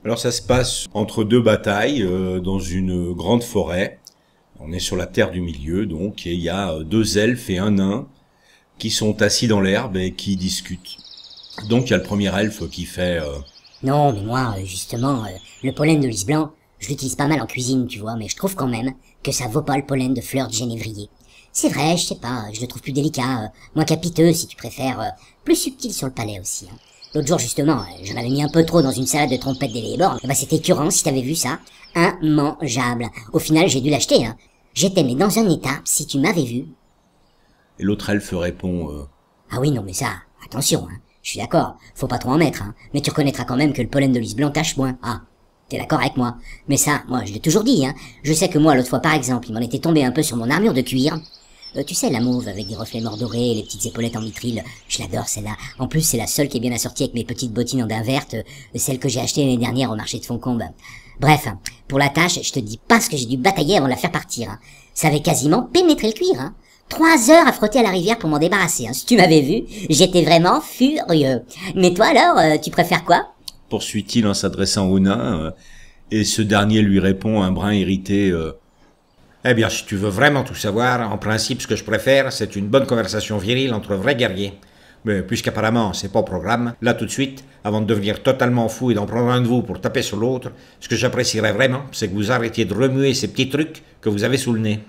Alors ça se passe entre deux batailles dans une grande forêt. On est sur la terre du milieu donc, et il y a deux elfes et un nain qui sont assis dans l'herbe et qui discutent. Donc il y a le premier elfe qui fait Non, mais moi, justement, le pollen de lys blanc, je l'utilise pas mal en cuisine, tu vois, mais je trouve quand même que ça vaut pas le pollen de fleurs de genévrier. C'est vrai, je sais pas, je le trouve plus délicat, moins capiteux si tu préfères, plus subtil sur le palais aussi. Hein. L'autre jour, justement, j'en avais mis un peu trop dans une salade de trompettes d'Éléborn, et bah c'était écœurant si t'avais vu ça. Immangeable. Au final, j'ai dû l'acheter, hein. J'étais mais dans un état, si tu m'avais vu. et l'autre elfe répond Ah oui, non mais ça, attention, hein. Je suis d'accord, faut pas trop en mettre, hein. Mais tu reconnaîtras quand même que le pollen de lys blanc tache moins. Ah, t'es d'accord avec moi? Mais ça, moi, je l'ai toujours dit, hein. Je sais que moi, l'autre fois, par exemple, il m'en était tombé un peu sur mon armure de cuir. Tu sais, la mauve avec des reflets mordorés, les petites épaulettes en mitril, je l'adore celle-là. En plus, c'est la seule qui est bien assortie avec mes petites bottines en daim verte, celle que j'ai achetée l'année dernière au marché de Foncombe. Bref, pour la tâche, je te dis pas ce que j'ai dû batailler avant de la faire partir. Hein. Ça avait quasiment pénétré le cuir. Hein. 3 heures à frotter à la rivière pour m'en débarrasser. Hein. Si tu m'avais vu, j'étais vraiment furieux. Mais toi alors, tu préfères quoi? poursuit-il en s'adressant au nain, et ce dernier lui répond un brin irrité Eh bien, si tu veux vraiment tout savoir, en principe, ce que je préfère, c'est une bonne conversation virile entre vrais guerriers. Mais puisqu'apparemment, c'est pas au programme, là tout de suite, avant de devenir totalement fou et d'en prendre un de vous pour taper sur l'autre, ce que j'apprécierais vraiment, c'est que vous arrêtiez de remuer ces petits trucs que vous avez sous le nez.